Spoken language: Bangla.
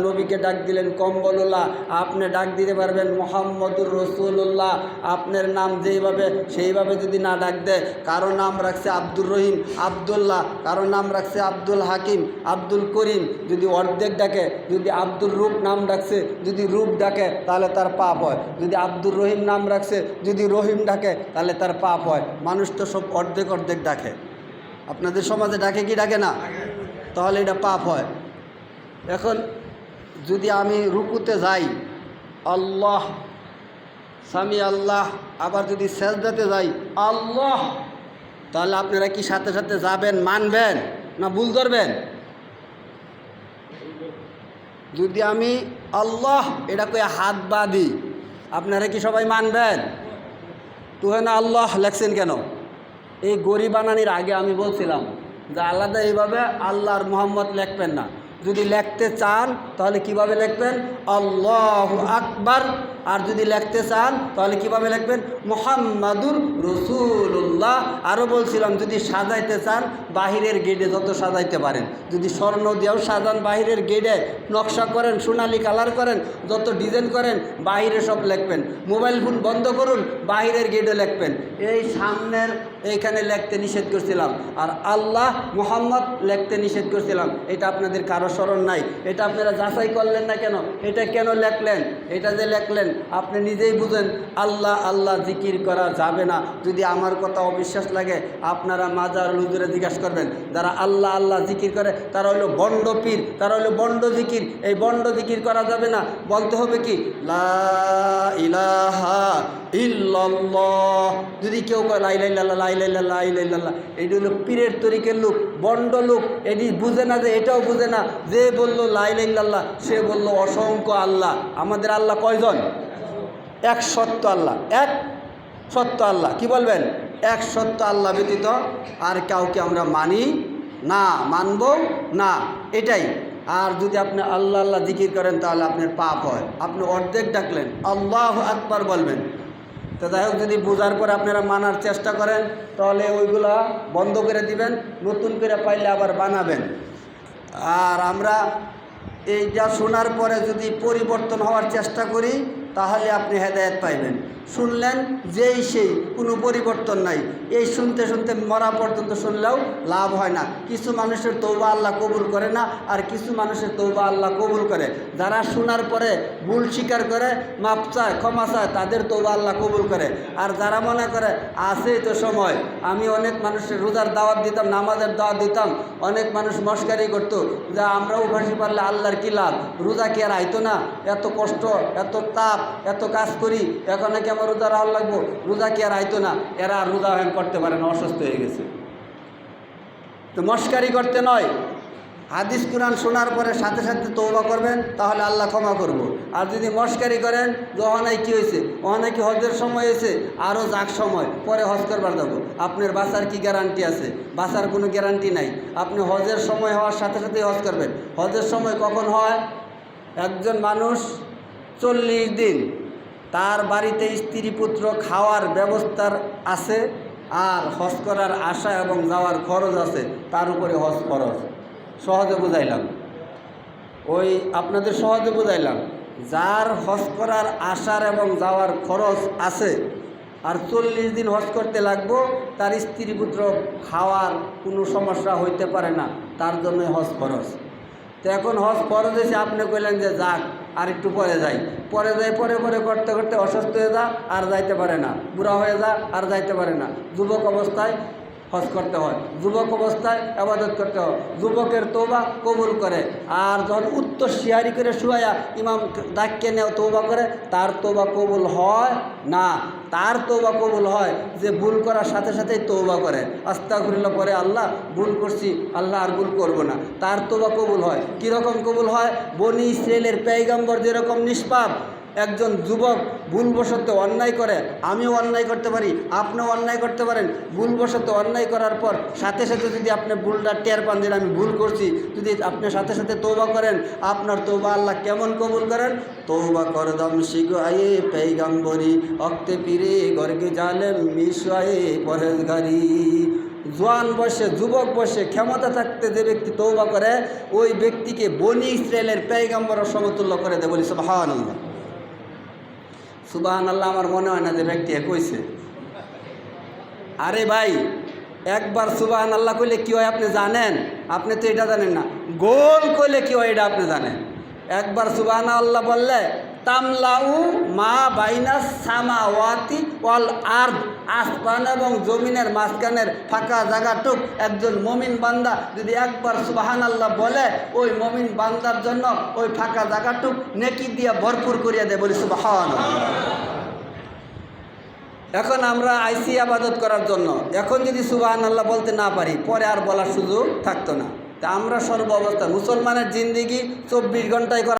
নবীকে ডাক দিলেন কম্বলুল্লাহ, আপনি ডাক দিতে পারবেন মুহাম্মদুর রসুল্লাহ। আপনার নাম যেইভাবে সেইভাবে যদি না ডাক দেয়, কারো নাম রাখছে আব্দুর রহিম, আবদুল্লাহ, কারো নাম রাখছে আব্দুল হাকিম, আব্দুল করিম, যদি অর্ধেক ডাকে, যদি আব্দুল রূপ নাম রাখছে যদি রূপ ডাকে তাহলে তার পাপ হয়, যদি আব্দুর রহিম নাম রাখছে যদি রহিম ডাকে তাহলে তার পাপ হয়। মানুষ তো সব অর্ধেক অর্ধেক ডাকে। আপনাদের সমাজে ডাকে কি ডাকে না? তাহলে এটা পাপ হয়। এখন যদি আমি রুকুতে যাই আল্লাহ, সামি আল্লাহ, আবার যদি সেজদাতে যাই আল্লাহ, তাহলে আপনারা কি সাথে সাথে যাবেন, মানবেন না ভুল ধরবেন? যদি আমি আল্লাহ এটা কয়ে হাত বাঁধি, আপনারা কি সবাই মানবেন? তুহেন আল্লাহ লেখছেন কেন? এই গড়ি বানানির আগে আমি বলছিলাম যে আলাদা এইভাবে আল্লাহ আর মুহাম্মদ লিখবেন না। যদি লিখতে চান তাহলে কিভাবে লিখবেন? আল্লাহু আকবার। আর যদি লিখতে চান তাহলে কিভাবে লিখবেন? মুহাম্মাদুর রাসূলুল্লাহ। আরও বলছিলাম যদি সাজাইতে চান বাহিরের গেটে যত সাজাইতে পারেন, যদি স্বর্ণ দিয়েও সাজান বাহিরের গেটে, নকশা করেন, সোনালি কালার করেন, যত ডিজাইন করেন বাহিরে সব লিখবেন। মোবাইল ফোন বন্ধ করুন, বাহিরের গেটে লিখবেন। এই সামনের এইখানে লিখতে নিষেধ করছিলাম, আর আল্লাহ মুহাম্মদ লিখতে নিষেধ করছিলাম। এটা আপনাদের কারো স্মরণ নাই, এটা আপনারা যাচাই করলেন না কেন? এটা কেন লেখলেন? এটা যে লেখলেন আপনি নিজেই বুঝেন। আল্লাহ আল্লাহ জিকির করা যাবে না। যদি আমার কথা অবিশ্বাস লাগে আপনারা মাজার হুজুরে জিজ্ঞাসা করবেন। যারা আল্লাহ আল্লাহ জিকির করে তারা হলো বন্ড পীর, তারা হলো বন্ড জিকির। এই বন্ড জিকির করা যাবে না। বলতে হবে কি লা ইলাহা ইল্লাল্লাহ। যদি কেউ কয় লা ইলাহা ইল্লাল্লাহ, লা ইলাহা ইল্লাল্লাহ, লা ইলাহা ইল্লাল্লাহ, এটি হলো পীরের তরিকের লোক, বন্ড লোক। এটি বুঝে না, যে এটাও বুঝে না। যে বললো লা ইলাহা ইল্লাল্লাহ সে বললো অসংখ্য আল্লাহ। আমাদের আল্লাহ কয়জন? এক সত্য আল্লাহ, এক সত্য আল্লাহ। কি বলবেন? এক সত্য আল্লাহ ব্যতীত আর কাউকে আমরা মানি না, মানব না, এটাই। আর যদি আপনি আল্লাহ আল্লাহ জিকির করেন তাহলে আপনার পাপ হয়। আপনি অর্ধেক ডাকলেন, আল্লাহু আকবার বলবেন। তো যাই হোক, যদি বোঝার পরে আপনারা মানার চেষ্টা করেন তাহলে ওইগুলা বন্ধ করে দিবেন, নতুন করে পাইলে আবার বানাবেন। আর আমরা এইটা শোনার পরে যদি পরিবর্তন হওয়ার চেষ্টা করি তাহলে আপনি হেদায়েত পাইবেন। শুনলেন যেই সেই, কোনো পরিবর্তন নাই। এই শুনতে শুনতে মরা পর্যন্ত শুনলেও লাভ হয় না। কিছু মানুষের তওবা আল্লাহ কবুল করে না, আর কিছু মানুষের তওবা আল্লাহ কবুল করে। যারা শোনার পরে ভুল স্বীকার করে, মাপ চায়, ক্ষমা চায়, তাদের তওবা আল্লাহ কবুল করে। আর যারা মনে করে আছেই তো সময়, আমি অনেক মানুষের রোজার দাওয়াত দিতাম, নামাজের দাওয়াত দিতাম, অনেক মানুষ মস্কারি করতো যে আমরাও ফাঁসি পারলে আল্লাহর কী লাভ, রোজা কি আর আইতো না? এত কষ্ট, এত তাপ, এত কাজ করি, এখন নাকি আমার রোজা রাহার লাগবো, রোজা কি আর আইতো না? এরা আর রোজা করতে পারে না, অসুস্থ হয়ে গেছে। তো মস্কারি করতে নয়, হাদিস কুরআন শোনার পরে সাথে সাথে তওবা করবেন, তাহলে আল্লাহ ক্ষমা করব। আর যদি মস্কারি করেন ওখানে কী হয়েছে, ওখানে কি হজের সময় হয়েছে, আরও যাক সময় পরে হজ করবার যাবো, আপনার বাঁচার কি গ্যারান্টি আছে? বাঁচার কোনো গ্যারান্টি নাই। আপনি হজের সময় হওয়ার সাথে সাথে হজ করবেন। হজের সময় কখন হয়? একজন মানুষ 40 দিন তার বাড়িতে স্ত্রী পুত্র খাওয়ার ব্যবস্থার আছে, আর হজ করার আশা এবং যাওয়ার খরচ আছে, তার উপরে হজ খরচ। সহজে বুঝাইলাম, ওই আপনাদের সহজে বুঝাইলাম। যার হজ করার আশার এবং যাওয়ার খরচ আছে, আর 40 দিন হজ করতে লাগবো, তার স্ত্রী পুত্র খাওয়ার কোনো সমস্যা হইতে পারে না, তার জন্যই হজ খরচ। তো এখন হজ ফরজ এসে আপনি কইলেন যে যাক আর একটু পরে যাই, পরে পরে করতে করতে অসুস্থ হয়ে যা, আর যাইতে পারে না, বুড়া হয়ে যা, আর যাইতে পারে না। যুবক অবস্থায় হজ করতে হয়, যুবক অবস্থায় ইবাদত করতে হয়, যুবকের তওবা কবুল করে। আর যখন উত্তর শিয়ারি করে শুয়াইয়া ইমাম ডাক্কে নেও তওবা করে, তার তওবা কবুল হয় না। তার তওবা কবুল হয় যে ভুল করার সাথে সাথেই তওবা করে, আস্তাগফিরুল্লাহ পরে আল্লাহ ভুল করছি, আল্লাহ আর ভুল করব না, তার তওবা কবুল হয়। কীরকম কবুল হয়? বনি ইসরাইলের পয়গম্বর যেরকম নিষ্পাপ, একজন যুবক ভুলবশত অন্যায় করে, আমিও অন্যায় করতে পারি, আপনিও অন্যায় করতে পারেন। ভুলবশত অন্যায় করার পর সাথে সাথে যদি আপনি ভুলটা টের পান যে আমি ভুল করছি, যদি আপনি সাথে সাথে তওবা করেন, আপনার তওবা আল্লাহ কেমন কবুল করেন? তওবা করদম শিগায়ে পয়গম্বরি অক্তে পীরে গর্গে জালেম মিশায়ে পরহেজগারি। জোয়ান বয়সে যুবক বয়সে ক্ষমতা থাকতে যে ব্যক্তি তওবা করে ওই ব্যক্তিকে বনি ইসরায়েলের পয়গম্বরের সমতুল্য করে দেয়। বলি সুবহানাল্লাহ। সুবহানাল্লাহ আমার মনে হয় না যে ব্যক্তি কইছে। আরে ভাই, একবার সুবহানাল্লাহ কইলে কি হয় আপনি জানেন? আপনি তো এটা জানেন না। গোল কইলে কি হয় এটা আপনি জানেন? একবার সুবহানাল্লাহ বললে তামলাউ মা বাইনাস সামাওয়াতি ওয়াল আরদ, আসমান এবং জমিনের মাঝখানের ফাঁকা জায়গাটুক একজন মমিন বান্দা যদি একবার সুবহানাল্লাহ বলে ওই মমিন বান্দার জন্য ওই ফাঁকা জায়গাটুক নেকি দিয়ে ভরপুর করিয়া দেয়। বলি সুবহানাল্লাহ। এখন আমরা আইসি আবাদত করার জন্য, এখন যদি সুবহানাল্লাহ বলতে না পারি পরে আর বলার সুযোগ থাকতো না। তা আমরা সর্ব অবস্থা মুসলমানের জিন্দিগি 24 ঘন্টায় করা